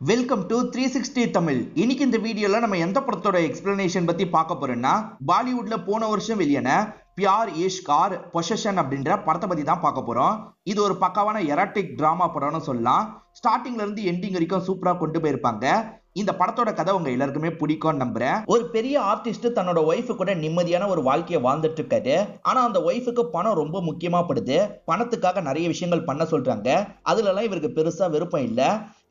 Welcome to 360 Tamil. இன்னைக்கு இந்த வீடியோல நம்ம எந்த படத்தோட எக்ஸ்பிளனேஷன் பத்தி பார்க்க போறோம்னா, பாலிவுட்ல போன வருஷம் வெளியான பியார் இஷ்க் ஆர் பொசஷன் அப்படின்ற படத்தை பத்தி தான் பார்க்க போறோம். இது ஒரு பக்காவான எராட்டிக் டிராமா படம்னு சொல்லலாம். ஸ்டார்டிங்ல இருந்து எண்டிங் வரைக்கும் சூப்பரா கொண்டு போயிருப்பாங்க. இந்த படத்தோட கதை உங்க எல்லாருக்குமே பிடிக்கும்னு நம்புறேன். ஒரு பெரிய ஆர்டிஸ்ட் தன்னோட ஒய்ஃபு கூட நிம்மதியான ஒரு வாழ்க்கையை வாழ்ந்துட்டு இருக்காரு. ஆனா அந்த ஒய்ஃபுக்கு பணம் ரொம்ப முக்கியமா படுது. பணத்துக்காக நிறைய விஷயங்கள் பண்ண சொல்றாங்க. அதுல எல்லாம் இவருக்கு பெருசா விருப்பம் இல்ல.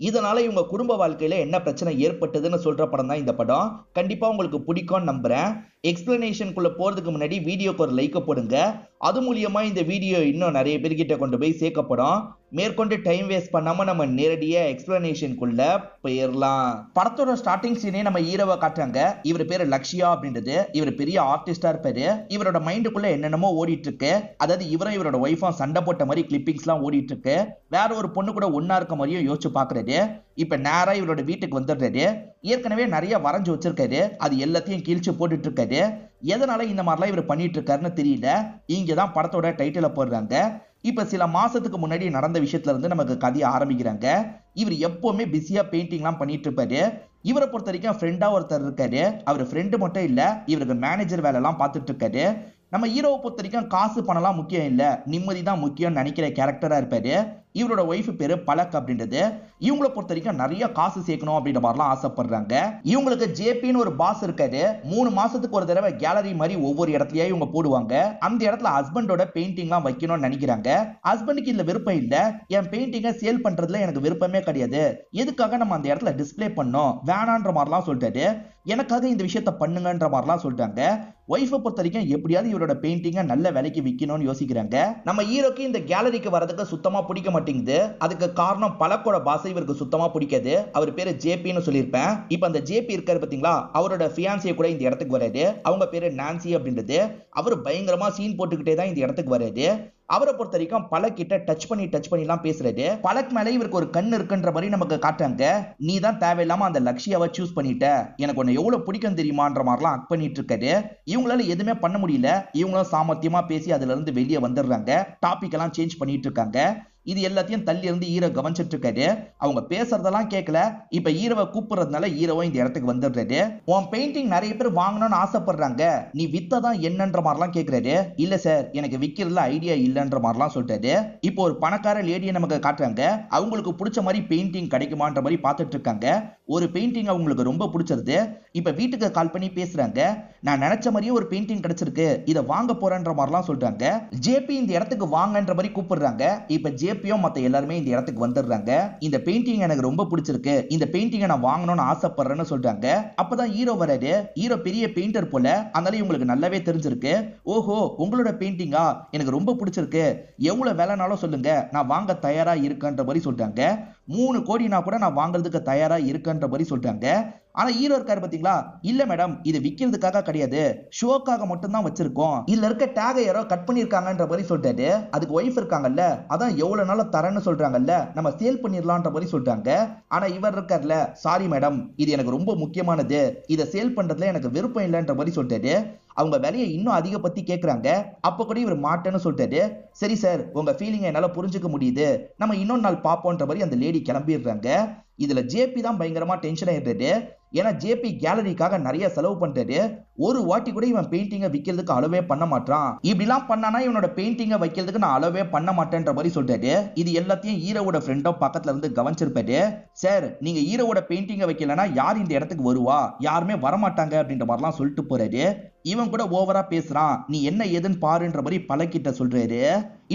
இதனால இவங்க குடும்ப வாழ்க்கையில என்ன பிரச்சனை ஏற்பட்டதுன்னு சொல்ற படம் தான் இந்த படம். கண்டிப்பா உங்களுக்கு பிடிக்கும்னு நம்புறேன். எக்ஸ்பிளனேஷனுக்குள்ள போறதுக்கு முன்னாடி வீடியோக்கு ஒரு லைக் போடுங்க. அது மூலியமா இந்த வீடியோ இன்னும் நிறைய பேர்கிட்ட கொண்டு போய் சேர்க்கப்படும். மேற்கொண்டு டைம் வேஸ்ட் பண்ணாம நம்ம நேரடியா எக்ஸ்பிளனேஷனுக்குள்ள போயிடலாம். படத்தோட ஸ்டார்டிங் சீனே நம்ம ஹீரோவை காட்டுறாங்க. இவர் பேரு லக்ஷியா அப்படின்றது. இவர் பெரிய ஆர்டிஸ்டா இருப்பாரு. இவரோட மைண்டுக்குள்ள என்னென்னமோ ஓடிட்டு இருக்கு. அதாவது இவரும் இவரோட ஒய்ஃபும் சண்டை போட்ட மாதிரி கிளிப்பிங்ஸ் எல்லாம் ஓடிட்டு இருக்கு. வேற ஒரு பொண்ணு கூட ஒன்னா இருக்க மாதிரியும் யோசிச்சு பாக்குறாரு. இப்ப நேரா இவரோட வீட்டுக்கு வந்துடுறாரு. ஏற்கனவே நிறைய வரைஞ்சு வச்சிருக்காரு. அது எல்லாத்தையும் கிழிச்சு போட்டுட்டு இருக்காரு. எதனால இந்த மாதிரிலாம் இவர் பண்ணிட்டு இருக்காருன்னு தெரியல. இங்கதான் படத்தோட டைட்டில போடுறாங்க. இப்ப சில மாசத்துக்கு முன்னாடி நடந்த விஷயத்துல இருந்து நமக்கு கதையை ஆரம்பிக்கிறாங்க. இவர் எப்பவுமே பிஸியா பெயிண்டிங் எல்லாம் பண்ணிட்டு இருப்பாரு. இவரை பொறுத்த வரைக்கும் ஃப்ரெண்டா ஒருத்தர் இருக்காரு. அவர் ஃப்ரெண்டு மட்டும் இல்ல, இவருக்கு மேனேஜர் வேலை எல்லாம் பார்த்துட்டு இருக்காரு. நம்ம ஹீரோவை பொறுத்த வரைக்கும் காசு பணம்லாம் முக்கியம் இல்ல, நிம்மதி தான் முக்கியம்னு நினைக்கிற கேரக்டரா இருப்பாரு. இவரோட ஒய்ஃப் பேரு பலக் அப்படின்றது. இவங்களை பொறுத்த வரைக்கும் நிறைய காசு சேர்க்கணும் அப்படின்ற மாதிரிலாம் ஆசைப்படுறாங்க. இவங்களுக்கு ஜேபின்னு ஒரு பாஸ் இருக்காரு. 3 மாசத்துக்கு ஒரு தடவை கேலரி மாதிரி ஒவ்வொரு இடத்துலயே இவங்க போடுவாங்க. அந்த இடத்துல ஹஸ்பண்டோட பெயிண்டிங்லாம் வைக்கணும்னு நினைக்கிறாங்க. ஹஸ்பண்டுக்கு இதுல விருப்பம் இல்ல. என் பெயிண்டிங்கை சேல் பண்றதுல எனக்கு விருப்பமே கிடையாது, எதுக்காக நம்ம அந்த இடத்துல டிஸ்பிளே பண்ணோம், வேணான்ற மாதிரிலாம் சொல்லிட்டாரு. எனக்காக இந்த விஷயத்த பண்ணுங்கன்ற மாதிரிலாம் சொல்லிட்டாங்க. ஒய்ஃபை பொறுத்த வரைக்கும் எப்படியாவது இவரோட பெயிண்டிங்கை நல்ல விலைக்கு விற்கணும்னு யோசிக்கிறாங்க. நம்ம ஹீரோக்கு இந்த கேலரிக்கு வரதுக்கு சுத்தமா பிடிக்க மாட்டேங்குது. அதுக்கு காரணம் பலக்கோட பாசை இவருக்கு சுத்தமா பிடிக்காது. அவர் பேரு ஜேபின்னு சொல்லியிருப்பேன். இப்ப அந்த ஜேபி இருக்காரு பாத்தீங்களா, அவரோட ஃபியான்சியை கூட இந்த இடத்துக்கு வராது. அவங்க பேரு நான்சி அப்படின்றது. அவர் பயங்கரமா சீன் போட்டுக்கிட்டே தான் இந்த இடத்துக்கு வராது. அவரை பொறுத்த வரைக்கும் பலக் கிட்ட டச் பண்ணி எல்லாம் பேசுறாரு. பலக் மேல இவருக்கு ஒரு கண் இருக்குன்ற மாதிரி நமக்கு காட்டுறாங்க. நீ தான் தேவையில்லாம அந்த லக்ஷியாவை சூஸ் பண்ணிட்ட, எனக்கு உன்னை எவ்வளவு பிடிக்கும் தெரியுமான்ற மாதிரிலாம் அக் பண்ணிட்டு இருக்காரு. இவங்களால எதுவுமே பண்ண முடியல. இவங்களும் சாமர்த்தியமா பேசி அதுல இருந்து வெளியே வந்துடுறாங்க. டாபிக் எல்லாம் சேஞ்ச் பண்ணிட்டு இருக்காங்க. இது எல்லாத்தையும் தள்ளி இருந்து ஹீரோ கவனிச்சிட்டு இருக்காரு. அவங்க பேசுறதெல்லாம் கேட்கல. இப்ப ஹீரோவை கூப்பிடுறதுனால ஹீரோவும் இந்த இடத்துக்கு வந்துடுறாரு. உன் பெயிண்டிங் நிறைய பேர் வாங்கணும்னு ஆசைப்படுறாங்க, நீ வித்ததான் என்னன்ற மாதிரிலாம் கேட்கிறாரு. இல்ல சார், எனக்கு விக்கிறதுல ஐடியா இல்லன்ற மாதிரிலாம் சொல்றாரு. இப்போ ஒரு பணக்கார லேடியை நமக்கு காட்டுறாங்க. அவங்களுக்கு பிடிச்ச மாதிரி பெயிண்டிங் கிடைக்குமான்ற மாதிரி பார்த்துட்டு இருக்காங்க. ஒரு பெயிண்டிங் அவங்களுக்கு ரொம்ப பிடிச்சிருது. இப்ப வீட்டுக்கு கால் பண்ணி பேசுறாங்க. நான் நினைச்ச மாதிரியே ஒரு பெயிண்டிங் கிடைச்சிருக்கு, இதை வாங்க போறேன்ற மாதிரிலாம் சொல்றாங்க. ஜேபி இந்த இடத்துக்கு வாங்கன்ற மாதிரி கூப்பிடுறாங்க. இப்ப ஜேபியும் மத்த எல்லாருமே இந்த இடத்துக்கு வந்துடுறாங்க. இந்த பெயிண்டிங் எனக்கு ரொம்ப பிடிச்சிருக்கு, இந்த பெயிண்டிங்கை நான் வாங்கணும்னு ஆசைப்படுறேன்னு சொல்றாங்க. அப்பதான் ஹீரோ வராரு. ஹீரோ பெரிய பெயிண்டர் போல, அதனால இவங்களுக்கு நல்லாவே தெரிஞ்சிருக்கு. ஓஹோ, உங்களோட பெயிண்டிங்கா, எனக்கு ரொம்ப பிடிச்சிருக்கு, எவ்வளவு வேலைனாலும் சொல்லுங்க, நான் வாங்க தயாரா இருக்கேன்ற மாதிரி சொல்றாங்க. 3 கோடினா கூட நான் வாங்குறதுக்கு தயாரா இருக்கேன்ற மாதிரி சொல்றாங்க. ஆனா ஹீரோ இருக்காரு பாத்தீங்களா, இல்ல மேடம், இது விக்கிறதுக்காக கிடையாது, ஷோக்காக மட்டும் தான் வச்சிருக்கோம், இதுல இருக்க டேகை யாரோ கட் பண்ணிருக்காங்கன்ற மாதிரி சொல்றாரு. அதுக்கு ஒய்ஃப் இருக்காங்கல்ல, அதான் எவ்வளவு நாள தரேன்னு சொல்றாங்கல்ல, நம்ம சேல் பண்ணிடலாம்ன்ற மாதிரி சொல்றாங்க. ஆனா இவர் இருக்கார்ல, சாரி மேடம், இது எனக்கு ரொம்ப முக்கியமானது, இதை சேல் பண்றதுல எனக்கு விருப்பம் இல்லைன்ற மாதிரி சொல்றாரு. அவங்க விலையை இன்னும் அதிக பத்தி கேட்கறாங்க. அப்ப கூட இவர் மாட்டேன்னு சொல்றாரு. சரி சார், உங்க ஃபீலிங்கை என்னால புரிஞ்சுக்க முடியுது, நம்ம இன்னொரு நாள் பாப்போன்ற மாதிரி அந்த லேடி கிளம்பிடுறாங்க. இதுல ஜேபி தான் பயங்கரமா டென்ஷன் ஆயிடுறாரு. ஏன்னா ஜேபி கேலரிக்காக நிறைய செலவு பண்றாரு. ஒரு வாட்டி கூட இவன் பெயிண்டிங்கை விற்கிறதுக்கு அளவே பண்ண மாட்டான். இப்படிலாம் பண்ணானா இவனோட பெயிண்டிங்கை வைக்கிறதுக்கு நான் அளவே பண்ண மாட்டேன்ற மாதிரி சொல்றாரு. இது எல்லாத்தையும் ஹீரோவோட ஃப்ரெண்டும் பக்கத்துல இருந்து கவனிச்சிருப்பாரு. சார், நீங்க ஹீரோவோட பெயிண்டிங்கை வைக்கலன்னா யார் இந்த இடத்துக்கு வருவா, யாருமே வரமாட்டாங்க அப்படின்ற மாதிரிலாம் சொல்லிட்டு போறாரு. இவன் கூட ஓவரா பேசுறான், நீ என்ன ஏதுன்னு பாருன்ற மாதிரி பலக்கிட்ட சொல்றாரு.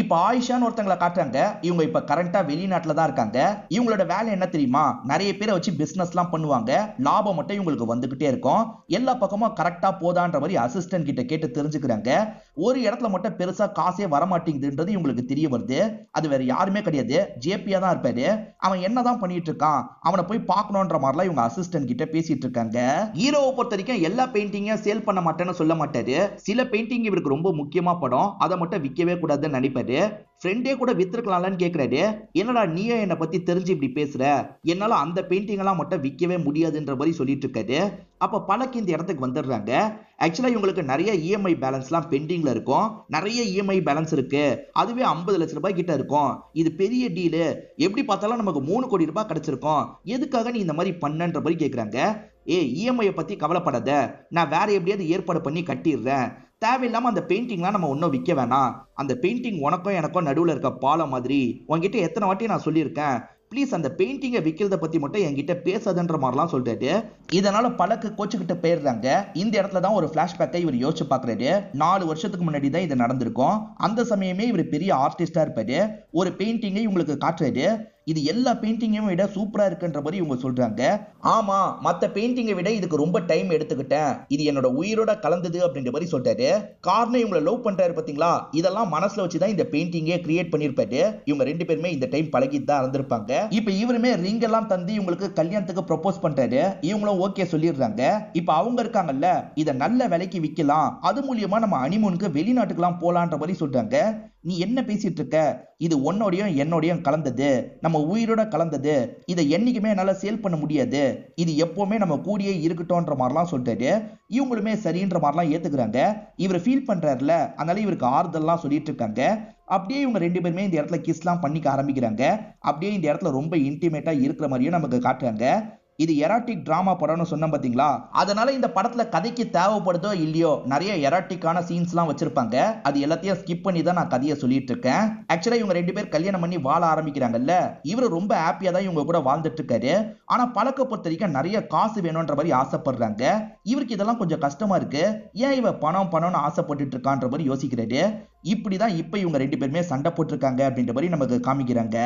இப்ப ஆயிஷான்னு ஒருத்தங்களை காட்டுறாங்க. இவங்க இப்ப கரண்டா வெளிநாட்டுல தான் இருக்காங்க. இவங்களோட வேலை என்ன தெரியுமா, நிறைய பேரை வச்சு பிசினஸ் எல்லாம் பண்ணுவாங்க. லாபம் மட்டும் இவங்களுக்கு வந்துகிட்டே இருக்கும். எல்லா பக்கமும் கரெக்டா போதான்ற மாதிரி அசிஸ்டன்ட் கிட்ட கேட்டு தெரிஞ்சுக்கிறாங்க. ஒரு இடத்துல மட்டும் பெருசா காசே வரமாட்டேங்குதுன்றது இவங்களுக்கு தெரிய வருது. அது வேற யாருமே கிடையாது, ஜேபியா தான் இருப்பாரு. அவன் என்னதான் பண்ணிட்டு இருக்கான், அவனை போய் பார்க்கணும்ன்ற மாதிரிலாம் இவங்க அசிஸ்டன்ட் கிட்ட பேசிட்டு இருக்காங்க. ஹீரோவை பொறுத்த வரைக்கும் எல்லா பெயிண்டிங்கையும் சேல் பண்ண மாட்டேன்னு சொல்ல மாட்டாரு. சில பெயிண்டிங் இவருக்கு ரொம்ப முக்கியமா படம், அதை மட்டும் விற்கவே கூடாதுன்னு நினைப்பாரு. ஃப்ரெண்டே கூட வித்துருக்கலாம்னு கேக்குறாரு. என்னடா நீயே என்னை பத்தி தெரிஞ்சு இப்படி பேசுற, என்னால அந்த பெயிண்டிங் எல்லாம் மட்டும் விற்கவே முடியாதுன்ற மாதிரி மாதிரி சொல்லிட்டு இருக்காரு. அப்ப பலக்கு இந்த இடத்துக்கு வந்துடுறாங்க. ஆக்சுவலா இவங்களுக்கு நிறைய இஎம்ஐ பேலன்ஸ்லாம் பெண்டிங்ல இருக்கும். நிறைய இஎம்ஐ பேலன்ஸ் இருக்கு. அதுவே 50 லட்சம் ரூபாய் கிட்ட இருக்கும். இது பெரிய டீலு. எப்படி பார்த்தாலும் நமக்கு 3 கோடி ரூபாய் கிடைச்சிருக்கும். எதுக்காக நீ இந்த மாதிரி பண்ணன்ற மாதிரி கேக்குறாங்க. இஎம்ஐ பத்தி கவலைப்படாத, நான் வேற எப்படியாவது ஏற்பாடு பண்ணி கட்டிடுறேன். தேவையில்லாம அந்த பெயிண்டிங்லாம் நம்ம இன்னும் விற்க வேணாம். அந்த பெயிண்டிங் உனக்கும் எனக்கும் நடுவுல இருக்க பாலம் மாதிரி. உன்கிட்ட எத்தனை வாட்டி நான் சொல்லியிருக்கேன், ப்ளீஸ் அந்த பெயிண்டிங்கை விற்கிறத பத்தி மட்டும் என்கிட்ட பேசாதன்ற மாதிரிலாம் சொல்றாரு. இதனால பலக்கு கோச்சுக்கிட்ட போயிடுறாங்க. இந்த இடத்துல தான் ஒரு பிளாஷ்பேக்கை இவர் யோசிச்சு பாக்குறாரு. 4 வருஷத்துக்கு முன்னாடி தான் இது நடந்திருக்கும். அந்த சமயமே இவர் பெரிய ஆர்டிஸ்டா இருப்பாரு. ஒரு பெயிண்டிங்கை உங்களுக்கு காட்டுறாரு. இது எல்லா பெயிண்டிங்கையும் விட சூப்பரா இருக்குன்ற மாதிரி இவங்க சொல்றாங்க. ஆமா, மத்த பெயிண்டிங்கை விட இதுக்கு ரொம்ப டைம் எடுத்துக்கிட்டேன். இது என்னோட உயிரோட கலந்தது அப்படின்ற மாதிரி சொல்றாரு. காரணம் இவங்களை லவ் பண்றாரு பாத்தீங்களா, இதெல்லாம் மனசுல வச்சுதான் இந்த பெயிண்டிங்கே கிரியேட் பண்ணிருப்பாரு. இவங்க 2 பேருமே இந்த டைம் பழகிட்டு தான் இருந்திருப்பாங்க. இப்ப இவருமே ரிங் எல்லாம் தந்து இவங்களுக்கு கல்யாணத்துக்கு ப்ரொபோஸ் பண்றாரு. இவங்களும் ஓகே சொல்லிடுறாங்க. இப்ப அவங்க இருக்காங்கல்ல, இத நல்ல விலைக்கு விக்கலாம். அது மூலியமா நம்ம ஹனிமூனுக்கு வெளிநாட்டுக்கெல்லாம் போலான்ற மாதிரி சொல்றாங்க. நீ என்ன பேசிட்டு இருக்க? இது உன்னோடையும் என்னோடையும் கலந்தது, நம்ம உயிரோட கலந்தது. இதை என்னைக்குமே என்னால சேல் பண்ண முடியாது. இது எப்பவுமே நம்ம கூடியே இருக்கட்டும்ன்ற மாதிரிலாம் சொல்றாரு. இவங்களுமே சரின்ற மாதிரிலாம் ஏத்துக்கிறாங்க. இவர் ஃபீல் பண்றாருல, அதனால இவருக்கு ஆறுதல்லாம் சொல்லிட்டு இருக்காங்க. அப்படியே இவங்க 2 பேருமே இந்த இடத்துல கிஸ்லாம் பண்ணிக்க ஆரம்பிக்கிறாங்க. அப்படியே இந்த இடத்துல ரொம்ப இன்டிமேட்டா இருக்கிற மாதிரியும் நமக்கு காட்டுறாங்க. இது எராட்டிக் டிராமா படம்னு சொன்ன பாத்தீங்களா, அதனால இந்த படத்துல கதைக்கு தேவைப்படுதோ இல்லையோ நிறைய எராட்டிக்கான சீன்ஸ்லாம் வச்சிருப்பாங்க. அது எல்லாத்தையும் ஸ்கிப் பண்ணி தான் நான் கதையை சொல்லிட்டு இருக்கேன். ஆக்சுவலா இவங்க 2 பேர் கல்யாணம் பண்ணி வாழ ஆரம்பிக்கிறாங்கல்ல, இவரு ரொம்ப ஹாப்பியா தான் இவங்க கூட வாழ்ந்துட்டு இருக்காரு. ஆனா பழக்க பொறுத்த வரைக்கும் நிறைய காசு வேணும்ன்ற மாதிரி ஆசைப்படுறாங்க. இவருக்கு இதெல்லாம் கொஞ்சம் கஷ்டமா இருக்கு. ஏன் இவ பணம்னு ஆசைப்பட்டுட்டு இருக்கான்ற மாதிரி யோசிக்கிறாரு. இப்படிதான் இப்ப இவங்க 2 பேருமே சண்டை போட்டிருக்காங்க அப்படின்ற மாதிரி நமக்கு காமிக்கிறாங்க.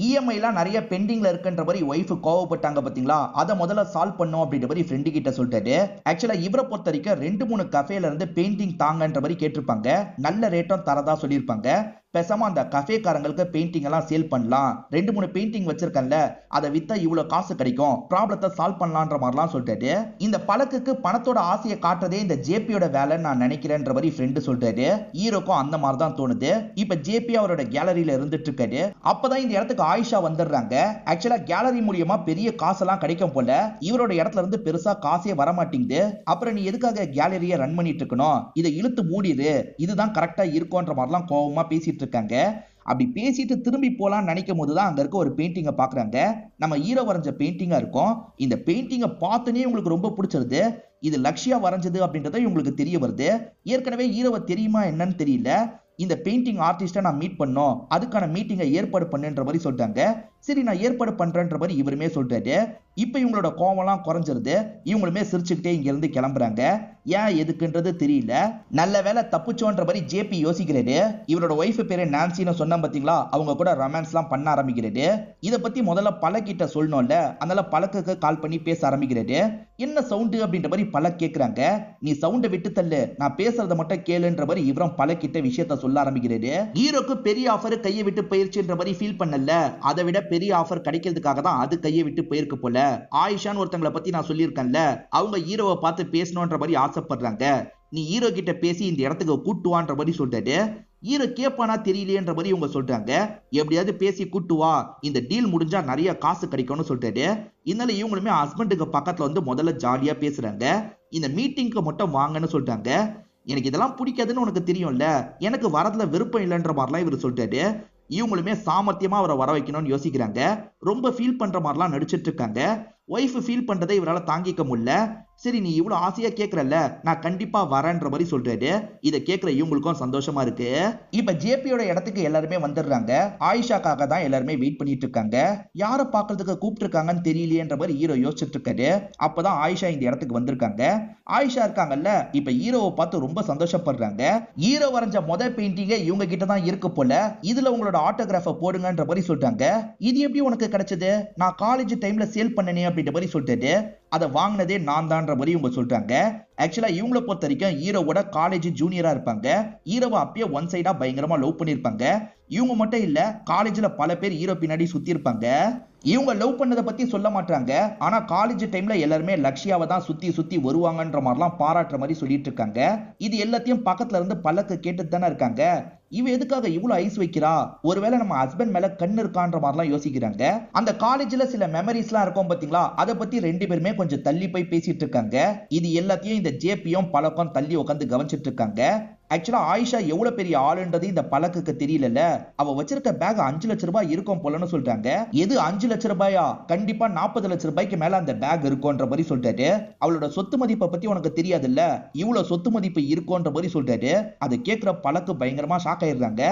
இஎம்ஐ எல்லாம் நிறைய பெண்டிங்ல இருக்குன்ற மாதிரி ஒய்ஃப் கோவப்பட்டாங்க பாத்தீங்களா, அதை முதல்ல சால்வ் பண்ணும் அப்படின்ற மாதிரி ஃப்ரெண்டு கிட்ட சொல்லிட்டாரு. ஆக்சுவலா இவரை பொறுத்த வரைக்கும் 2-3 கஃபேல இருந்து பெயிண்டிங் தாங்கன்ற மாதிரி கேட்டிருப்பாங்க. நல்ல ரேட்டும் தரதா சொல்லியிருப்பாங்க. பேசாம அந்த கஃபேக்காரங்களுக்கு பெயிண்டிங் எல்லாம் சேல் பண்ணலாம். 2-3 பெயிண்டிங் வச்சிருக்கேன்ல, அதை வித்தா இவ்வளவு காசு கிடைக்கும், ப்ராப்ளத்தை சால்வ் பண்ணலான்ற மாதிரிலாம் சொல்லிட்டாரு. இந்த பழக்குக்கு பணத்தோட ஆசையை காட்டுறதே இந்த ஜேபியோட வேலைன்னு நான் நினைக்கிறேன்ற மாதிரி ஃப்ரெண்டு சொல்றாரு. ஹீரோக்கும் அந்த மாதிரி தான் தோணுது. இப்ப ஜேபி அவரோட கேலரியில இருந்துட்டு இருக்காரு. அப்பதான் இந்த இடத்துக்கு ஆயிஷா வந்துடுறாங்க. ஆக்சுவலா கேலரி மூலியமா பெரிய காசெல்லாம் கிடைக்கும் போல. இவரோட இடத்துல இருந்து பெருசா காசே வர மாட்டேங்குது. அப்புறம் நீ எதுக்காக கேலரியை ரன் பண்ணிட்டு இருக்கணும், இதை இழுத்து மூடிடு, இதுதான் கரெக்டா இருக்கும்ன்ற மாதிரிலாம் கோவமா பேசிட்டு இருக்காங்க. அப்படி பேசிட்டு திரும்பி போலான்னு நினைக்கும் போதுதான் அங்க இருக்க ஒரு பெயிண்டிங்கை பாக்குறாங்க. நம்ம ஹீரோ வரைஞ்ச பெயிண்டிங்கா இருக்கும். இந்த பெயிண்டிங்கை பார்த்தனே உங்களுக்கு ரொம்ப பிடிச்சிருது. இது லக்ஷ்யா வரைஞ்சது அப்படின்றத இவங்களுக்கு தெரிய வருது. ஏற்கனவே ஹீரோவை தெரியுமா என்னன்னு தெரியல. இந்த பெயிண்டிங் ஆர்டிஸ்டை நான் மீட் பண்ணோம், அதுக்கான மீட்டிங்கை ஏற்பாடு பண்ணுன்ற மாதிரி சொல்லிட்டாங்க. சரி நான் ஏற்பாடு பண்றேன்ற மாதிரி இவருமே சொல்றாரு. இப்ப இவங்களோட கோவம்லாம் குறைஞ்சிருது. இவங்களுமே சிரிச்சுக்கிட்டே இங்க இருந்து கிளம்புறாங்க. ஏன் எதுக்குன்றது தெரியல. நல்ல வேலை தப்புச்சோன்ற மாதிரி ஜேபி யோசிக்கிறாரு. இவரோட ஒய்ஃப் பேரு நான்சின்னு சொன்ன பாத்தீங்களா, அவங்க கூட ரொமான்ஸ்லாம் பண்ண ஆரம்பிக்கிறாரு. இதை பத்தி முதல்ல பலக்கிட்ட சொல்லணும்ல, அதனால பலக்கு கால் பண்ணி பேச ஆரம்பிக்கிறாரு. என்ன சவுண்டு அப்படின்ற மாதிரி பலக் கேக்குறாங்க. நீ சவுண்டை விட்டு தள்ளு, நான் பேசுறத மட்டும் கேளுன்ற மாதிரி இவரும் பலக்கிட்ட விஷயத்த சொல்ல ஆரம்பிக்கிறாரு. ஹீரோக்கு பெரிய ஆஃபர் கையை விட்டு போயிருச்சுன்ற மாதிரி ஃபீல் பண்ணல, அதை விட பெரிய ஆஃபர் கிடைக்கிறதுக்காக தான் அது கையை விட்டு போயிருக்கு போல. ஆயிஷான்னு ஒருத்தங்களை பத்தி நான் சொல்லியிருக்கேன்ல, அவங்க ஹீரோவை பார்த்து பேசணும்ன்ற மாதிரி ஆசைப்படுறாங்க. நீ ஹீரோ கிட்ட பேசி இந்த இடத்துக்கு கூட்டுவான்ற மாதிரி சொல்றாரு. ஹீரோ கேப்பானா தெரியலையேன்ற மாதிரி இவங்க சொல்றாங்க. எப்படியாவது பேசி கூட்டுவா, இந்த டீல் முடிஞ்சா நிறைய காசு கிடைக்கும்னு சொல்றாரு. இதனால இவங்களுமே ஹஸ்பண்டுக்கு பக்கத்துல வந்து முதல்ல ஜாலியா பேசுறாங்க. இந்த மீட்டிங்க்கு மட்டும் வாங்கன்னு சொல்றாங்க. எனக்கு இதெல்லாம் பிடிக்காதுன்னு உனக்கு தெரியும்ல, எனக்கு வரதுல விருப்பம் இல்லைன்ற மாதிரிலாம் இவர் சொல்றாரு. இவங்களுமே சாமர்த்தியமா அவரை வர வைக்கணும்னு யோசிக்கிறாங்க. ரொம்ப ஃபீல் பண்ற மாதிரிலாம் நடிச்சிட்டு இருக்காங்க. ஒய்ஃப் ஃபீல் பண்றதை இவரால் தாங்கிக்க முடியல. சரி நீ இவ்வளவு ஆசையா கேட்கறல்ல, நான் கண்டிப்பா வரேன்ற மாதிரி சொல்றாரு. இதை கேட்கிற இவங்களுக்கும் சந்தோஷமா இருக்கு. இப்ப ஜேபியோட இடத்துக்கு எல்லாருமே வந்துடுறாங்க. ஆயிஷாக்காக தான் எல்லாருமே வெயிட் பண்ணிட்டு இருக்காங்க. யாரை பாக்குறதுக்கு கூப்பிட்டு இருக்காங்கன்னு தெரியலையேன்ற மாதிரி ஹீரோ யோசிச்சுட்டு இருக்காரு. அப்பதான் ஆயிஷா இந்த இடத்துக்கு வந்திருக்காங்க. ஆயிஷா இருக்காங்கல்ல, இப்ப ஹீரோவை பார்த்து ரொம்ப சந்தோஷப்படுறாங்க. ஹீரோ வரைஞ்ச முதல் பெயிண்டிங்கே இவங்க கிட்ட தான் இருக்கு போல, இதுல உங்களோட ஆட்டோகிராஃப போடுங்கன்ற மாதிரி சொல்றாங்க. இது எப்படி உனக்கு கிடைச்சது? நான் காலேஜ் டைம்ல சேல் பண்ணனே அப்படின்ற மாதிரி சொல்லிட்டு அதை வாங்கினதே நான் தான்ற மாதிரி இவங்க சொல்றாங்க. ஆக்சுவலா இவங்களை பொறுத்த வரைக்கும் ஹீரோவோட காலேஜ் ஜூனியரா இருப்பாங்க. ஹீரோவை அப்பயே ஒன் சைடா பயங்கரமா லவ் பண்ணிருப்பாங்க. இவங்க மட்டும் இல்ல, காலேஜ்ல பல பேர் ஹீரோ பின்னாடி சுத்தி இருப்பாங்க. இவங்க லவ் பண்ணதை பத்தி சொல்ல மாட்டாங்க. ஆனா காலேஜ் டைம்ல எல்லாருமே லக்ஷ்யாவை தான் சுத்தி சுத்தி வருவாங்கன்ற மாதிரிலாம் பாராட்டுற மாதிரி சொல்லிட்டு இருக்காங்க. இது எல்லாத்தையும் பக்கத்துல இருந்து பல்லக்கு கேட்டு தானே இருக்காங்க. இவ எதுக்காக இவ்வளவு ஐஸ் வைக்கிறா, ஒருவேளை நம்ம ஹஸ்பண்ட் மேல கண்ணு இருக்கான்ற மாதிரிலாம் யோசிக்கிறாங்க. அந்த காலேஜ்ல சில மெமரிஸ்லாம் இருக்கும் பாத்தீங்களா, அதை பத்தி ரெண்டு பேருமே கொஞ்சம் தள்ளி போய் பேசிட்டு இருக்காங்க. இது எல்லாத்தையும் இந்த ஜேபியும் பழக்கம் தள்ளி உட்காந்து கவனிச்சிட்டு இருக்காங்க. ஆக்சுவலா ஆயிஷா எவ்வளவு பெரிய ஆளுன்றது இந்த பழக்குக்கு தெரியல. அவ வச்சிருக்க பேக் 5 லட்சம் ரூபாய் இருக்கும் போலன்னு சொல்றாங்க. எது 5 லட்சம் ரூபாயா, கண்டிப்பா 40 லட்சம் ரூபாய்க்கு மேல அந்த பேக் இருக்கும்ன்ற மாதிரி சொல்றாரு. அவளோட சொத்து மதிப்பை பத்தி உனக்கு தெரியாதுல்ல, இவ்வளவு சொத்து மதிப்பு இருக்கும்ன்ற மாதிரி சொல்றாரு. அதை கேட்கிற பழக்கு பயங்கரமா ஷாக் ஆயிடுறாங்க.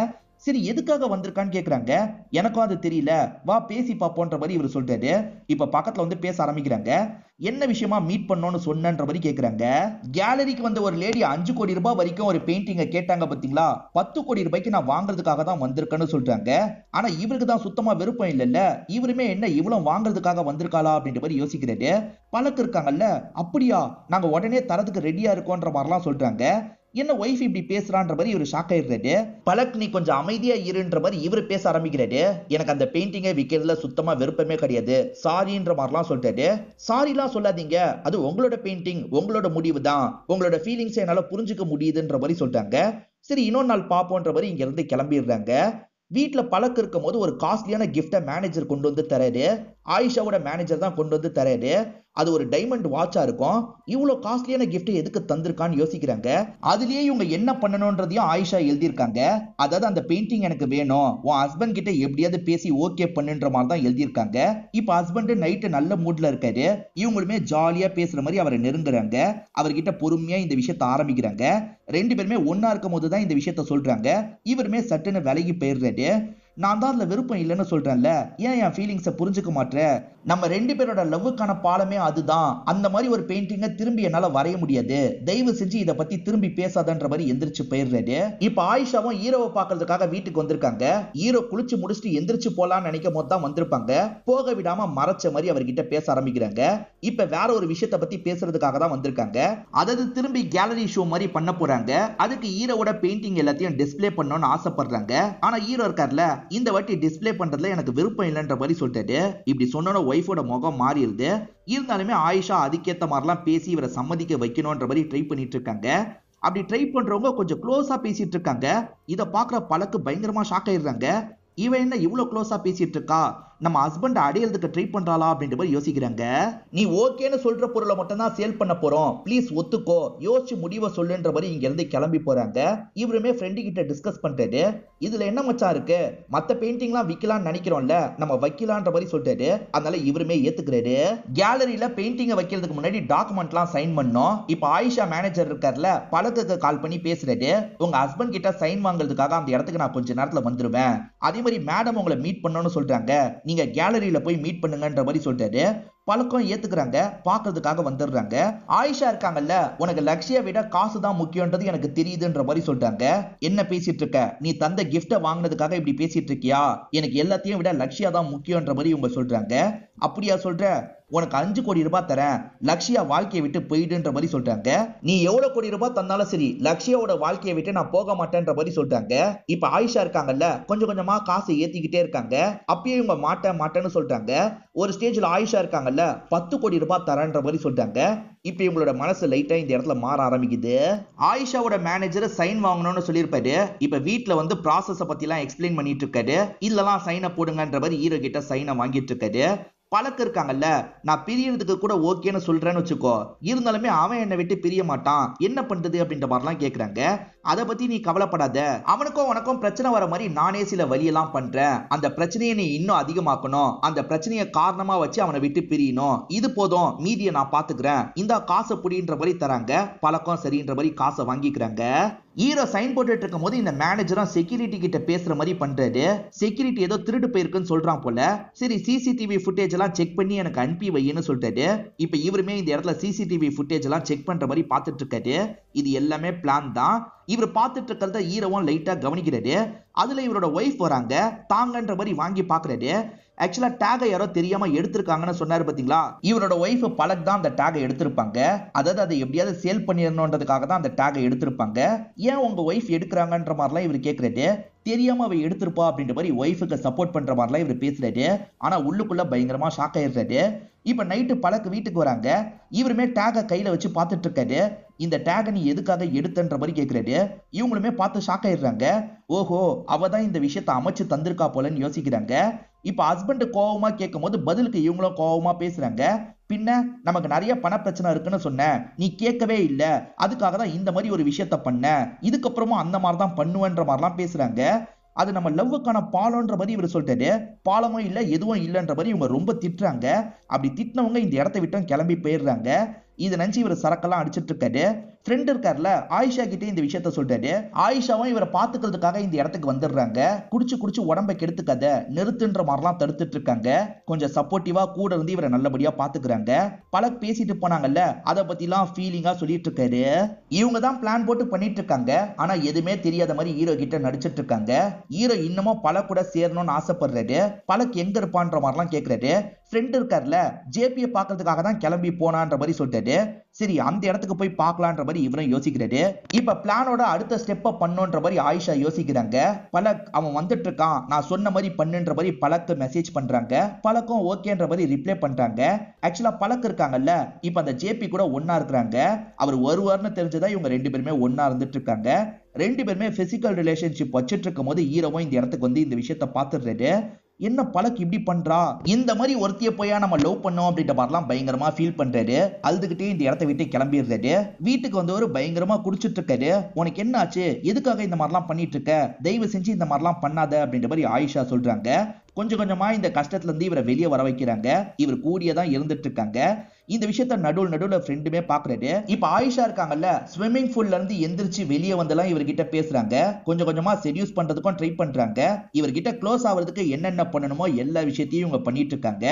சரி எதுக்காக வந்திருக்கான்னு கேக்குறாங்க. எனக்கும் அது தெரியல, வா பேசி பாப்போன்ற மாதிரி இவர் சொல்றாரு. இப்ப பக்கத்துல வந்து பேச ஆரம்பிக்கிறாங்க. என்ன விஷயமா மீட் பண்ணோன்னு சொன்னன்ற மாதிரி கேக்குறாங்க. கேலரிக்கு வந்த ஒரு லேடி 5 கோடி ரூபாய் வரைக்கும் ஒரு பெயிண்டிங்க கேட்டாங்க பாத்தீங்களா, 10 கோடி ரூபாய்க்கு நான் வாங்குறதுக்காக தான் வந்திருக்கேன்னு சொல்றாங்க. ஆனா இவருக்கு தான் சுத்தமா விருப்பம் இல்லைல்ல, இவருமே என்ன இவ்வளவு வாங்குறதுக்காக வந்திருக்காளா அப்படின்ற மாதிரி யோசிக்கிறாரு. பழக்கம் இருக்காங்கல்ல, அப்படியா நாங்க உடனே தரதுக்கு ரெடியா இருக்கோன்ற மாதிரிலாம் சொல்றாங்க. என்ன ஒய்ஃப் இப்படி பேசுறான்ற மாதிரி இவர் ஷாக் ஆயிடுறாரு. பலக் நீ கொஞ்சம் அமைதியா இருன்ற மாதிரி இவர் பேச ஆரம்பிக்கிறாரு. எனக்கு அந்த பெயிண்டிங்கை விற்கிறதுல சுத்தமா விருப்பமே கிடையாது, சாரின்ற மாதிரிலாம் சொல்றாரு. சாரிலாம் சொல்லாதீங்க, அது உங்களோட பெயிண்டிங், உங்களோட முடிவு தான், உங்களோட ஃபீலிங்ஸை என்னால புரிஞ்சுக்க முடியுதுன்ற மாதிரி சொல்றாங்க. சரி இன்னொரு நாள் பாப்போன்ற மாதிரி இங்க இருந்து கிளம்பிடுறாங்க. வீட்டுல பழக்கம் இருக்கும் போது ஒரு காஸ்ட்லியான கிஃப்டை மேனேஜர் கொண்டு வந்து தராரு. ஆயிஷாவோட மேனேஜர் தான் கொண்டு வந்து தராரு. அது ஒரு டைமண்ட் வாட்சா இருக்கும். இவ்வளவு காஸ்ட்லியான கிஃப்ட் எதுக்கு தந்திருக்கான்னு யோசிக்கிறாங்க. அதுலயே இவங்க என்ன பண்ணணும்ன்றதையும் ஆயிஷா எழுதியிருக்காங்க. அதாவது அந்த பெயிண்டிங் எனக்கு வேணும், உன் ஹஸ்பண்ட் கிட்ட எப்படியாவது பேசி ஓகே பண்ணுன்ற மாதிரி தான் எழுதியிருக்காங்க. இப்ப ஹஸ்பண்ட் நைட்டு நல்ல மூட்ல இருக்காரு. இவங்களுமே ஜாலியா பேசுற மாதிரி அவரை நெருங்குறாங்க. அவர்கிட்ட பொறுமையா இந்த விஷயத்த ஆரம்பிக்கிறாங்க. ரெண்டு பேருமே ஒன்னா இருக்கும் போதுதான் இந்த விஷயத்த சொல்றாங்க. இவருமே சட்டுன்னு விலகி போயிடுறாரு. நான் தான் அதுல விருப்பம் இல்லைன்னு சொல்றேன்ல, ஏன் என் ஃபீலிங்ஸை புரிஞ்சுக்க மாட்டேன், நம்ம ரெண்டு பேரோட லவ்வுக்கான பாலமே அதுதான், அந்த மாதிரி ஒரு பெயிண்டிங்கை திரும்பி என்னால வரைய முடியாது, தயவு செஞ்சு இதை பத்தி திரும்பி பேசாதன்ற மாதிரி எந்திரிச்சு போயிடுறாரு. இப்ப ஆயிஷாவும் ஹீரோவை பாக்குறதுக்காக வீட்டுக்கு வந்திருக்காங்க. ஹீரோ குளிச்சு முடிச்சுட்டு எந்திரிச்சு போலான்னு நினைக்கும் போது தான் வந்திருப்பாங்க. போக விடாம மறைச்ச மாதிரி அவர்கிட்ட பேச ஆரம்பிக்கிறாங்க. இப்ப வேற ஒரு விஷயத்தை பத்தி பேசுறதுக்காக தான் வந்திருக்காங்க. அதாவது திரும்பி கேலரி ஷோ மாதிரி பண்ண போறாங்க. அதுக்கு ஹீரோவோட பெயிண்டிங் எல்லாத்தையும் டிஸ்பிளே பண்ணணும்னு ஆசைப்படுறாங்க. ஆனா ஹீரோ இருக்கார்ல, இந்த வாட்டி டிஸ்பிளே பண்றதுல எனக்கு விருப்பம் இல்லைன்ற மாதிரி சொல்லிட்டு இப்படி சொன்னோட ஒய்ஃபோட முகம் மாறிடுது. இருந்தாலுமே ஆயிஷா அதுக்கேத்த மாதிரிலாம் பேசி இவரை சம்மதிக்க வைக்கணும்ன்ற மாதிரி ட்ரை பண்ணிட்டு இருக்காங்க. அப்படி ட்ரை பண்றவங்க கொஞ்சம் க்ளோஸா பேசிட்டு இருக்காங்க. இதை பாக்குற பழக்கு பயங்கரமா ஷாக் ஆயிடுறாங்க. இவன் என்ன இவ்வளவு க்ளோஸா பேசிட்டு இருக்கா, நம்ம ஹஸ்பண்ட் அடையிறதுக்கு ட்ரை பண்றாளா அப்படின்ற மாதிரி யோசிக்கிறாங்க. நீ ஓகேன்னு சொல்ற பொருளை மட்டும் தான் சேல் பண்ண போறோம், ப்ளீஸ் ஒத்துக்கோ, யோசிச்சு முடிவை சொல்லுன்ற மாதிரி இங்க இருந்து கிளம்பி போறாங்க. இவருமே ஃப்ரெண்டு கிட்ட டிஸ்கஸ் பண்றாரு. இதுல என்ன மச்சா இருக்கு, மத்த பெயிண்டிங்லாம் விக்கலாம்னு நினைக்கிறோம்ல, நம்ம வைக்கலான்ற மாதிரி சொல்றாரு. அதனால இவருமே ஏத்துக்கிறாரு. கேலரியில பெயிண்டிங்கை வைக்கிறதுக்கு முன்னாடி டாக்குமெண்ட்லாம் சைன் பண்ணோம். இப்ப ஆயிஷா மேனேஜர் இருக்கார்ல, பழக்கத்துக்கு கால் பண்ணி பேசுறாரு. உங்க ஹஸ்பண்ட் கிட்ட சைன் வாங்குறதுக்காக அந்த இடத்துக்கு நான் கொஞ்ச நேரத்துல வந்துருவேன். அதே மாதிரி மேடம் உங்களை மீட் பண்ணணும்னு சொல்றாங்க, நீங்க கேலரியில போய் மீட் பண்ணுங்கன்ற மாதிரி சொல்றாரு. பழக்கம் ஏத்துக்கிறாங்க, பாக்குறதுக்காக வந்துடுறாங்க. ஆயிஷா இருக்காங்கல்ல, உனக்கு லட்சிய விட காசு தான் முக்கியன்றது எனக்கு தெரியுதுன்ற மாதிரி சொல்றாங்க. என்ன பேசிட்டு இருக்க, நீ தந்த கிஃப்ட வாங்கினதுக்காக இப்படி பேசிட்டு இருக்கியா, எனக்கு எல்லாத்தையும் விட லட்சியா தான் முக்கியன்ற மாதிரி இவங்க சொல்றாங்க. அப்படியா சொல்ற, உனக்கு 5 கோடி ரூபாய் தரேன், லக்ஷியா வாழ்க்கையை விட்டு போயிடுன்ற மாதிரி சொல்றாங்க. நீ எவ்வளவு கோடி ரூபாய் தந்தாலும் சரி, லக்ஷியாவோட வாழ்க்கையை விட்டு நான் போக மாட்டேன்ற மாதிரி சொல்றாங்க. இப்ப ஆயிஷா இருக்காங்கல்ல, கொஞ்சம் கொஞ்சமா காசை ஏத்திக்கிட்டே இருக்காங்க. அப்பயே இவங்க மாட்டேன்னு சொல்றாங்க. ஒரு ஸ்டேஜ்ல ஆயிஷா இருக்காங்கல்ல, 10 கோடி ரூபாய் தரேன்ற மாதிரி சொல்றாங்க. இப்ப இவங்களோட மனசு லைட்டா இந்த இடத்துல மாற ஆரம்பிக்குது. ஆயிஷாவோட மேனேஜர் சைன் வாங்கணும்னு சொல்லியிருப்பாரு. இப்ப வீட்டுல வந்து ப்ராசஸ பத்தி எல்லாம் எக்ஸ்பிளைன் பண்ணிட்டு இருக்காரு. இதெல்லாம் சைனை போடுங்கன்ற மாதிரி ஹீரோ கிட்ட சைனை வாங்கிட்டு இருக்காரு. பழக்கம் இருக்காங்கல்ல, நான் பிரியறதுக்கு கூட ஓகேன்னு சொல்றேன்னு வச்சுக்கோ, இருந்தாலுமே அவன் என்னை விட்டு பிரிய மாட்டான், என்ன பண்றது அப்படின்ற மாதிரிலாம் கேக்குறாங்க. அதை பத்தி நீ கவலைப்படாத, அவனுக்கும் உனக்கும் பிரச்சனை வர மாதிரி நானே சில வழியெல்லாம் பண்றேன், அந்த பிரச்சனையை நீ இன்னும் அதிகமாக்கணும், அந்த பிரச்சனையை காரணமா வச்சு அவனை விட்டு பிரியணும், இது போதும், மீதியை நான் பாத்துக்கிறேன், இந்த காசை புடின்ற மாதிரி தராங்க. பழக்கம் சரின்ற மாதிரி காசை வாங்கிக்கிறாங்க. ஹீரோ சைன் போட்டுட்டு இருக்கும் போது இந்த மேனேஜரும் செக்யூரிட்டி கிட்ட பேசுற மாதிரி பண்றாரு. செக்யூரிட்டி ஏதோ திருடு போயிருக்குன்னு சொல்றான் போல. சரி சிசிடிவி ஃபுட்டேஜ் எல்லாம் செக் பண்ணி எனக்கு அனுப்பி வைன்னு சொல்றாரு. இப்ப இவருமே இந்த இடத்துல சிசிடிவி ஃபுட்டேஜ் எல்லாம் செக் பண்ற மாதிரி பார்த்துட்டு இருக்காரு. இது எல்லாமே பிளான் தான். இவர் பார்த்துட்டு இருக்கிறத ஹீரோவும் லைட்டா கவனிக்கிறாரு. அதுல இவரோட ஒய்ஃப் வராங்க, தாங்கன்ற மாதிரி வாங்கி பாக்குறாரு. ஆக்சுவலா டேகை யாரோ தெரியாம எடுத்திருக்காங்கன்னு சொன்னாரு பாத்தீங்களா, இவரோட ஒய்ஃப் பலக் தான் அந்த டேகை எடுத்திருப்பாங்க. அதாவது அதை எப்படியாவது சேல் பண்ணிடணும்ன்றதுக்காக தான் அந்த டேகை எடுத்திருப்பாங்க. ஏன் உங்க ஒய்ஃப் எடுக்கிறாங்கன்ற மாதிரிலாம் இவர் கேட்கறாரு. தெரியாம அவ எடுத்திருப்பா அப்படின்ற மாதிரி ஒய்ஃபுக்கு சப்போர்ட் பண்ற மாதிரிலாம் இவர் பேசுறாரு. ஆனா உள்ளுக்குள்ள பயங்கரமா ஷாக் ஆயிடுறாரு. இப்ப நைட்டு பலக்கு வீட்டுக்கு வராங்க. இவருமே டேக கையில வச்சு பார்த்துட்டு இருக்காரு. இந்த டேக நீ எதுக்காக எடுத்தன்ற மாதிரி கேட்கிறாரு. இவங்களுமே பார்த்து ஷாக் ஆயிடுறாங்க. ஓஹோ, அவதான் இந்த விஷயத்தை அமைச்சு தந்திருக்கா போலன்னு யோசிக்கிறாங்க. இப்ப ஹஸ்பண்ட் கோவமா கேட்கும் போது பதிலுக்கு இவங்களும் கோவமா பேசுறாங்க. பின்ன நமக்கு நிறைய பண பிரச்சனை இருக்குன்னு சொன்ன, நீ கேட்கவே இல்ல, அதுக்காக தான் இந்த மாதிரி ஒரு விஷயத்த பண்ண, இதுக்கப்புறமும் அந்த மாதிரி தான் பண்ணுவேன்ற மாதிரிலாம் பேசுறாங்க. அது நம்ம லவ்வுக்கான பாலம்ன்ற மாதிரி இவர் சொல்லிட்டாரு. பாலமும் இல்ல எதுவும் இல்லைன்ற மாதிரி இவங்க ரொம்ப திட்டுறாங்க. அப்படி திட்டினவங்க இந்த இடத்த விட்டும் கிளம்பி போயிடுறாங்க. இதை நினைச்சு இவர் சரக்கெல்லாம் அடிச்சிட்டு இருக்காரு. ஃப்ரெண்ட் இருக்கார்ல, ஆயிஷா கிட்டே இந்த விஷயத்த சொல்றாரு. ஆயிஷாவும் இவரை பாத்துக்கிறதுக்காக இந்த இடத்துக்கு வந்துடுறாங்க. குடிச்சு குடிச்சு உடம்பை கெடுத்துக்காத, நிறுத்துன்ற மாதிரிலாம் தடுத்துட்டு இருக்காங்க. கொஞ்சம் சப்போர்ட்டிவா கூட இருந்து இவரை நல்லபடியா பாத்துக்கிறாங்க. பலக் பேசிட்டு போனாங்கல்ல, அதை பத்தி எல்லாம் ஃபீலிங்கா சொல்லிட்டு இருக்காரு. இவங்க தான் பிளான் போட்டு பண்ணிட்டு இருக்காங்க. ஆனா எதுவுமே தெரியாத மாதிரி ஹீரோ கிட்ட நடிச்சிட்டு இருக்காங்க. ஹீரோ இன்னமும் பலக் கூட சேரணும்னு ஆசைப்படுறாரு. பலக் எங்க இருப்பான்ற மாதிரிலாம் கேட்கிறாரு. ஃப்ரெண்ட் இருக்கார்ல, ஜேபிய பாக்குறதுக்காக தான் கிளம்பி போனான்ற மாதிரி சொல்லிட்டாரு. சரி, அந்த இடத்துக்கு போய் பார்க்கலான்ற மாதிரி இவரும் யோசிக்கிறாரு. இப்ப பிளானோட அடுத்த ஸ்டெப்ப பண்ணுன்ற மாதிரி ஆயிஷா யோசிக்கிறாங்க. பலக் அவன் வந்துட்டு இருக்கான், நான் சொன்ன மாதிரி பண்ணுன்ற மாதிரி பலக்கு மெசேஜ் பண்றாங்க. பலக்கும் ஓகேன்ற மாதிரி ரிப்ளை பண்றாங்க. ஆக்சுவலா பலக் இருக்காங்கல்ல, இப்ப அந்த ஜேபி கூட ஒன்னா இருக்கிறாங்க. அவர் ஒருவர்னு தெரிஞ்சதா இவங்க ரெண்டு பேருமே ஒன்னா இருந்துட்டு இருக்காங்க. ரெண்டு பேருமே பிசிக்கல் ரிலேஷன்ஷிப் வச்சிட்டு இருக்கும் போது ஹீரோவும் இந்த இடத்துக்கு வந்து இந்த விஷயத்த பாத்துடுறாரு. என்ன பலக் இப்படி பண்றா, இந்த மாதிரி ஒருத்திய போயா நம்ம லவ் பண்ணோம் அப்படின்ற மாதிரிலாம் பயங்கரமா ஃபீல் பண்றாரு. அழுதுகிட்டே இந்த இடத்த விட்டு கிளம்பிடுறாரு. வீட்டுக்கு வந்து ஒரு பயங்கரமா குடிச்சிட்டு இருக்காரு. உனக்கு என்ன ஆச்சு, எதுக்காக இந்த மாதிரிலாம் பண்ணிட்டு இருக்க, தயவு செஞ்சு இந்த மாதிரிலாம் பண்ணாத அப்படின்ற மாதிரி ஆயிஷா சொல்றாங்க. கொஞ்சம் கொஞ்சமா இந்த கஷ்டத்துல இருந்து இவரை வெளியே வர வைக்கிறாங்க. இவர் கூடியதான் இருந்துட்டு இருக்காங்க. இந்த விஷயத்த நடுவுல ஃப்ரெண்டுமே பாக்குறாரு. இப்ப ஆயிஷா இருக்காங்கல்ல, ஸ்விம்மிங் பூல்ல இருந்து எந்திரிச்சு வெளியே வந்தெல்லாம் இவர்கிட்ட பேசுறாங்க. கொஞ்சம் கொஞ்சமா செடியூஸ் பண்றதுக்கும் ட்ரை பண்றாங்க. இவர்கிட்ட க்ளோஸ் ஆகிறதுக்கு என்னென்ன பண்ணணுமோ எல்லா விஷயத்தையும் இவங்க பண்ணிட்டு இருக்காங்க.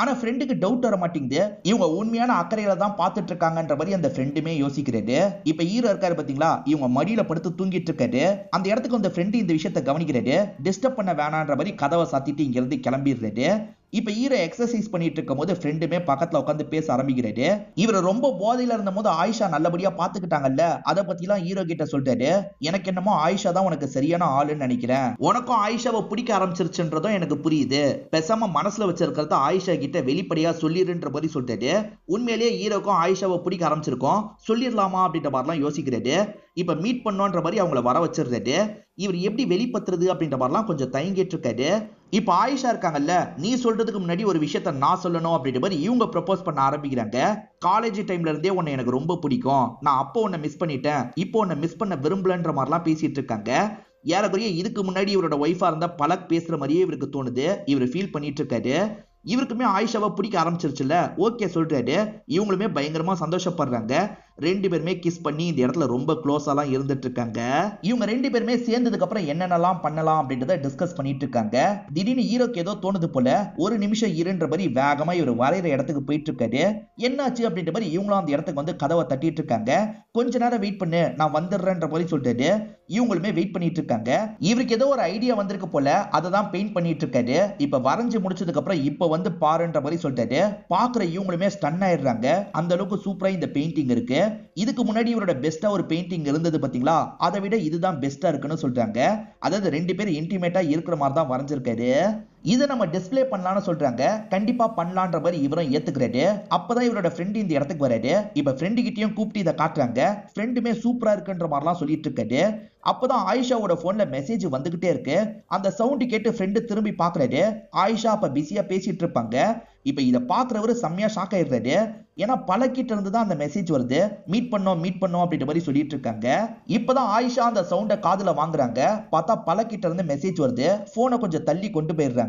ஆனா ஃப்ரெண்டுக்கு டவுட் வர மாட்டேங்குது. இவங்க உண்மையான அக்கறையில தான் பார்த்துட்டு இருக்காங்கன்ற மாதிரி அந்த ஃப்ரெண்டுமே யோசிக்கிறாரு. இப்ப ஹீரோ இருக்காரு பாத்தீங்களா, இவங்க மடியில படுத்து தூங்கிட்டு இருக்காரு. அந்த இடத்துக்கு அந்த ஃப்ரெண்டு இந்த விஷயத்தை கவனிக்கிறாரு. டிஸ்டர்ப் பண்ண வேணான்ற மாதிரி கதவை சாத்திட்டு இங்க இருந்து கிளம்பிடுறாரு. இப்ப ஹீரோ எக்ஸசைஸ் பண்ணிட்டு இருக்கும் போது ஃப்ரெண்டுமே பக்கத்துல உட்காந்து பேச ஆரம்பிக்கிறாரு. இவர் ரொம்ப போதையில இருந்த போது ஆயிஷா நல்லபடியா பாத்துக்கிட்டாங்கல்ல, அதை பத்தி எல்லாம் ஹீரோ கிட்ட சொல்றாரு. எனக்கு என்னமோ ஆயிஷா தான் உனக்கு சரியான ஆளுன்னு நினைக்கிறேன். உனக்கும் ஆயிஷாவை பிடிக்க ஆரம்பிச்சிருச்சுன்றதும் எனக்கு புரியுது. பேசாம மனசுல வச்சிருக்கிறத ஆயிஷா கிட்ட வெளிப்படையா சொல்லிருன்ற மாதிரி சொல்றாரு. உண்மையிலேயே ஹீரோக்கும் ஆயிஷாவை பிடிக்க ஆரம்பிச்சிருக்கோம், சொல்லிடலாமா அப்படின்ற மாதிரிலாம் யோசிக்கிறாரு. இப்ப மீட் பண்ணோன்ற மாதிரி அவங்கள வர வச்சிருந்தாரு. இவர் எப்படி வெளிப்படுத்துறது அப்படின்ற மாதிரிலாம் கொஞ்சம் தயங்கிட்டு இருக்காரு. இப்ப ஆயிஷா இருக்காங்கல்ல, நீ சொல்றதுக்கு முன்னாடி ஒரு விஷயத்த நான் சொல்லணும் அப்படின்ற மாதிரி இவங்க ப்ரப்போஸ் பண்ண ஆரம்பிக்கிறாங்க. காலேஜ் டைம்ல இருந்தே உன்னை எனக்கு ரொம்ப பிடிக்கும், நான் அப்போ உன்னை மிஸ் பண்ணிட்டேன், இப்போ உன்னை மிஸ் பண்ண விரும்பலன்ற மாதிரிலாம் பேசிட்டு இருக்காங்க. ஏறக்குறைய இதுக்கு முன்னாடி இவரோட ஒய்ஃபா இருந்தா பலக் பேசுற மாதிரியே இவருக்கு தோணுது. இவர் ஃபீல் பண்ணிட்டு இருக்காரு. இவருக்குமே ஆயிஷாவை பிடிக்க ஆரம்பிச்சிருச்சுல, ஓகே சொல்றாரு. இவங்களுமே பயங்கரமா சந்தோஷப்படுறாங்க. ரெண்டு பேருமே கிஸ் பண்ணி இந்த இடத்துல ரொம்ப க்ளோஸாலாம் இருந்துட்டு இருக்காங்க. இவங்க ரெண்டு பேருமே சேர்ந்ததுக்கு அப்புறம் என்னென்னலாம் பண்ணலாம் அப்படின்றத டிஸ்கஸ் பண்ணிட்டு இருக்காங்க. திடீர்னு ஹீரோக்கு ஏதோ தோணுது போல, ஒரு நிமிஷம் இருன்ற மாதிரி வேகமா இவர் வரைகிற இடத்துக்கு போயிட்டு இருக்காரு. என்னாச்சு அப்படின்ற மாதிரி இவங்களும் அந்த இடத்துக்கு வந்து கதவை தட்டிட்டு இருக்காங்க. கொஞ்ச நேரம் வெயிட் பண்ணு, நான் வந்துடுறேன்ற மாதிரி சொல்லிட்டு இவங்களுமே வெயிட் பண்ணிட்டு இருக்காங்க. இவருக்கு ஏதோ ஒரு ஐடியா வந்திருக்கு போல, அதை தான் பெயிண்ட் பண்ணிட்டு இருக்காரு. இப்ப வரைஞ்சு முடிச்சதுக்கு அப்புறம் இப்ப வந்து பாருன்ற மாதிரி சொல்லிட்டாரு. பாக்குற இவங்களுமே ஸ்டன் ஆயிடுறாங்க. அந்த அளவுக்கு சூப்பரா இந்த பெயிண்டிங் இருக்கு. இதுக்கு முன்னாடி இவரோட பெஸ்டா ஒரு பெயிண்டிங் இருந்தது பாத்தீங்களா, அதை விட இதுதான் பெஸ்டா இருக்குன்னு சொல்றாங்க. அதாவது ரெண்டு பேரும் இன்டிமேட்டா இருக்கிற மாதிரி தான் வரைஞ்சிருக்காரு. இதை நம்ம டிஸ்பிளே பண்ணலாம்னு சொல்றாங்க. கண்டிப்பா பண்ணலான்ற மாதிரி இவரும் ஏத்துக்கிறாரு. அப்பதான் இவரோட ஃப்ரெண்ட் இந்த இடத்துக்கு வராரு. இப்ப ஃப்ரெண்டு கிட்டயும் கூப்பிட்டு இதை காட்டுறாங்க. ஃப்ரெண்டுமே சூப்பரா இருக்குன்ற மாதிரிலாம் சொல்லிட்டு இருக்காரு. அப்பதான் ஆயிஷாவோட போன்ல மெசேஜ் வந்துகிட்டே இருக்கு. அந்த சவுண்ட் கேட்டு ஃப்ரெண்டு திரும்பி பாக்குறாரு. ஆயிஷா அப்ப பிஸியா பேசிட்டு இருப்பாங்க. இப்ப இதை பாக்குறவரு செம்மையா ஷாக் ஆயிடுறாரு. ஏன்னா பலக்கிட்ட இருந்து தான் அந்த மெசேஜ் வருது, மீட் பண்ணோம் அப்படின்ற மாதிரி சொல்லிட்டு இருக்காங்க. இப்பதான் ஆயிஷா அந்த சவுண்ட காதுல வாங்குறாங்க. பார்த்தா பலக்கிட்ட இருந்து மெசேஜ் வருது. போனை கொஞ்சம் தள்ளி கொண்டு போயிடுறாங்க.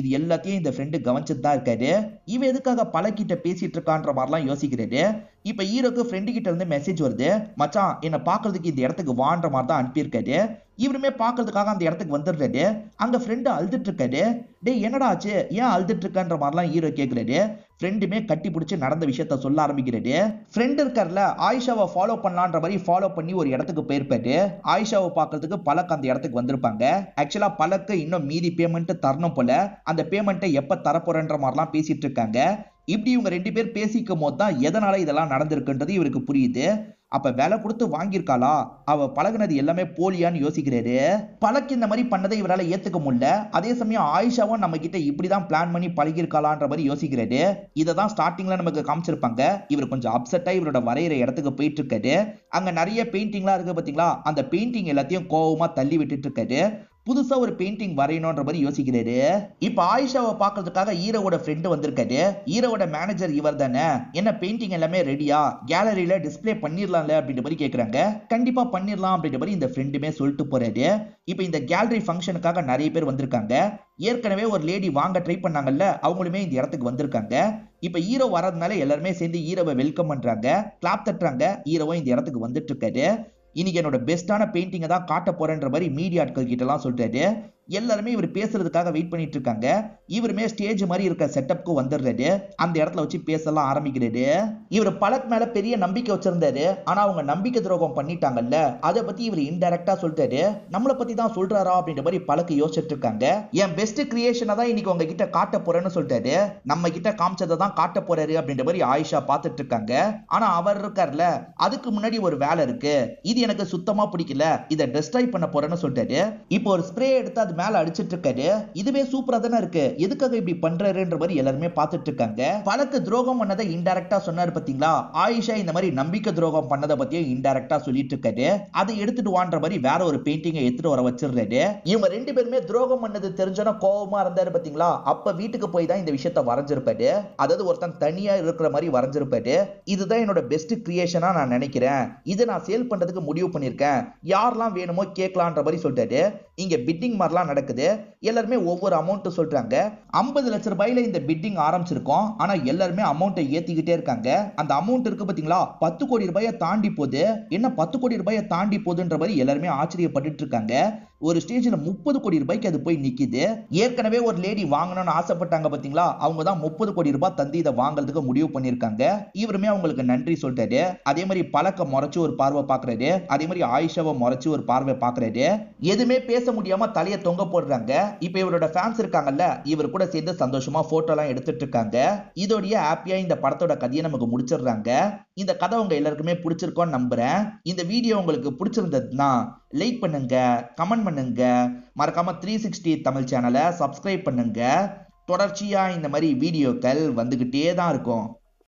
இது எல்லாத்தையும் இந்த ஃப்ரெண்டு கவனிச்சுட்டு தான் இருக்காரு. இவன் எதுக்காக பலக்கிட்ட பேசிட்டு இருக்கான்ற மாதிரிலாம் யோசிக்கிறாரு. இப்ப ஹீரோக்கு ஃப்ரெண்டு கிட்ட இருந்து மெசேஜ் வருது. மச்சான், என்ன பாக்குறதுக்கு இந்த இடத்துக்கு வான்ற மாதிரி தான் அனுப்பியிருக்காரு. இவருமே பாக்குறதுக்காக அந்த இடத்துக்கு வந்துடுறாரு. அங்க ஃப்ரெண்டு அழுதுட்டு இருக்காரு. டேய் என்னடா ஆச்சு, ஏன் அழுதுட்டு இருக்கன்ற மாதிரிலாம் ஹீரோ கேக்குறாரு. ஃப்ரெண்டுமே கட்டி பிடிச்சி நடந்த விஷயத்த சொல்ல ஆரம்பிக்கிறாரு. ஃப்ரெண்ட் இருக்கார்ல, ஆயிஷாவை ஃபாலோ பண்ணலான்ற மாதிரி ஃபாலோ பண்ணி ஒரு இடத்துக்கு போயிருப்பாரு. ஆயிஷாவை பாக்குறதுக்கு பலக் அந்த இடத்துக்கு வந்திருப்பாங்க. ஆக்சுவலா பலக்கு இன்னும் மீதி பேமெண்ட் தரணும் போல. அந்த பேமெண்ட்டை எப்ப தரப்போறன்ற மாதிரிலாம் பேசிட்டு இருக்காங்க. இப்படி இவங்க 2 பேர் பேசிக்கும் போது தான் எதனால இதெல்லாம் நடந்திருக்குன்றது இவருக்கு புரியுது. அப்ப வேலை கொடுத்து வாங்கியிருக்காளா, அவ பழகுனது எல்லாமே போலியான்னு யோசிக்கிறாரு. பழக்கு இந்த மாதிரி பண்ணதை இவரால ஏத்துக்க முடியல. அதே சமயம் ஆயிஷாவும் நம்ம கிட்ட இப்படிதான் பிளான் பண்ணி பழகிருக்காளான்ற மாதிரி யோசிக்கிறாரு. இதை தான் ஸ்டார்டிங்ல நமக்கு காமிச்சிருப்பாங்க. இவர் கொஞ்சம் அப்செட்டா இவரோட வரைகிற இடத்துக்கு போயிட்டு இருக்காரு. அங்க நிறைய பெயிண்டிங்லாம் இருக்கு பாத்தீங்களா, அந்த பெயிண்டிங் எல்லாத்தையும் கோவமா தள்ளி விட்டுட்டு இருக்காரு. புதுசா ஒரு பெயிண்டிங் வரையணும்ன்ற மாதிரி யோசிக்கிறாரு. இப்ப ஆயிஷாவை பாக்குறதுக்காக ஹீரோவோட ஃப்ரெண்டு வந்திருக்காரு. ஹீரோவோட மேனேஜர் இவர் தானே, என்ன பெயிண்டிங் எல்லாமே ரெடியா, கேலரியில டிஸ்பிளே பண்ணிடலாம்ல அப்படின்ற மாதிரி கேக்குறாங்க. கண்டிப்பா பண்ணிடலாம் அப்படின்ற மாதிரி இந்த ஃப்ரெண்டுமே சொல்லிட்டு போறாரு. இப்ப இந்த கேலரி ஃபங்க்ஷனுக்காக நிறைய பேர் வந்திருக்காங்க. ஏற்கனவே ஒரு லேடி வாங்க ட்ரை பண்ணாங்கல்ல, அவங்களுமே இந்த இடத்துக்கு வந்திருக்காங்க. இப்ப ஹீரோ வரதுனால எல்லாருமே சேர்ந்து ஹீரோவை வெல்கம் பண்றாங்க, கிளாப் தட்டுறாங்க. ஹீரோவும் இந்த இடத்துக்கு வந்துட்டு இருக்காரு. இன்னைக்கு என்னோட பெஸ்டான பெயிண்டிங்கை தான் காட்ட போறேன்ற மாதிரி மீடியா ஆட்கள் கிட்ட எல்லாம் சொல்றாரு. எல்லாருமே இவர் பேசுறதுக்காக வெயிட் பண்ணிட்டு இருக்காங்க. இவருமே ஸ்டேஜ் மாதிரி இருக்க செட்டப்க்கு வந்துடுறாரு. அந்த இடத்துல வச்சு பேசலாம் ஆரம்பிக்கிறாரு. இவர் பலக் மேல பெரிய நம்பிக்கை வச்சிருந்தாரு. ஆனா அவங்க நம்பிக்கை துரோகம் பண்ணிட்டாங்கல்ல, அதை பத்தி இவர் இன்டைரக்டா சொல்லிட்டாரு. நம்மளை பத்தி தான் சொல்றாரா அப்படின்ற மாதிரி பலக்கு யோசிச்சுட்டு இருக்காங்க. என் பெஸ்ட் கிரியேஷனை தான் இன்னைக்கு உங்க கிட்ட காட்ட போறேன்னு சொல்லிட்டாரு. நம்ம கிட்ட காமிச்சதை தான் காட்ட போறாரு அப்படின்ற மாதிரி ஆயிஷா பார்த்துட்டு இருக்காங்க. ஆனா அவர் இருக்கார்ல, அதுக்கு முன்னாடி ஒரு வேலை இருக்கு, இது எனக்கு சுத்தமா பிடிக்கல, இதை டெஸ்ட்ராய் பண்ண போறேன்னு சொல்லிட்டாரு. இப்போ ஒரு ஸ்ப்ரே எடுத்து அது மேல அடிச்சிட்டு இருக்காரு. இதுவே சூப்பரா தானே இருக்கு, எதுக்காக இப்படி பண்றாருன்ற மாதிரி எல்லாருமே பார்த்துட்டு இருக்காங்க. பலக்கு துரோகம் பண்ணதை இன்டைரக்டா சொன்னாரு பாத்தீங்களா, ஆயிஷா இந்த மாதிரி நம்பிக்கை துரோகம் பண்ணதை பத்தியும் இன்டைரக்டா சொல்லிட்டு இருக்காரு. அதை எடுத்துட்டு வான்ற மாதிரி வேற ஒரு பெயிண்டிங்கை எடுத்துட்டு வர வச்சிருக்காரு. இவங்க 2 பேருமே துரோகம் பண்ணது தெரிஞ்சோன்னா கோவமா இருந்தாரு பாத்தீங்களா, அப்ப வீட்டுக்கு போய் தான் இந்த விஷயத்தை வரைஞ்சிருப்பாரு. அதாவது ஒருத்தன் தனியா இருக்கிற மாதிரி வரைஞ்சிருப்பாரு. இதுதான் என்னோட பெஸ்ட் கிரியேஷனா நான் நினைக்கிறேன், இதை நான் சேல் பண்றதுக்கு முடிவு பண்ணிருக்கேன், யாரெல்லாம் வேணுமோ கேட்கலான்ற மாதிரி சொல்லிட்டாரு. இங்க பிட்டிங் மாதிரிலாம் நடக்குது. எல்லாருமே ஒவ்வொரு அமௌண்ட் சொல்றாங்க. 50 லட்சம் ரூபாயில இந்த பிட்டிங் ஆரம்பிச்சிருக்கோம். ஆனா எல்லாருமே அமௌண்ட்டை ஏத்திக்கிட்டே இருக்காங்க. அந்த அமௌண்ட் இருக்கு பாத்தீங்களா, 10 கோடி ரூபாயை தாண்டி போகுது. என்ன 10 கோடி ரூபாயை தாண்டி போகுதுன்ற மாதிரி எல்லாருமே ஆச்சரியப்பட்டு இருக்காங்க. ஒரு ஸ்டேஜ்ல 30 கோடி ரூபாய்க்கு அது போய் நிக்குது. ஏற்கனவே ஒரு லேடி வாங்கணும்னு ஆசைப்பட்டாங்க பாத்தீங்களா, அவங்க தான் 30 கோடி ரூபாய் தந்து இதை வாங்குறதுக்கு முடிவு பண்ணிருக்காங்க. இவருமே அவங்களுக்கு நன்றி சொல்றாரு. அதே மாதிரி பலக்க முறைச்சு ஒரு பார்வை பாக்குறாரு. அதே மாதிரி ஆயிஷாவை முறைச்சு ஒரு பார்வை பாக்குறாரு. எதுவுமே பேச முடியாம தலையை தொங்க போடுறாங்க. இப்ப இவரோட ஃபேன்ஸ் இருக்காங்கல்ல, இவர் கூட சேர்ந்து சந்தோஷமா போட்டோ எல்லாம் எடுத்துட்டு இருக்காங்க. இதோடைய ஹாப்பியா இந்த படத்தோட கதையை நமக்கு முடிச்சிடுறாங்க. இந்த கதை உங்க எல்லாருக்குமே பிடிச்சிருக்கோன்னு நம்புறேன். இந்த வீடியோ உங்களுக்கு பிடிச்சிருந்ததுன்னா லைக் பண்ணுங்க, கமெண்ட் பண்ணுங்க, மறக்காம 360 தமிழ் சேனலை சப்ஸ்கிரைப் பண்ணுங்க. தொடர்ச்சியா இந்த மாதிரி வீடியோக்கள் வந்துகிட்டே தான் இருக்கும்.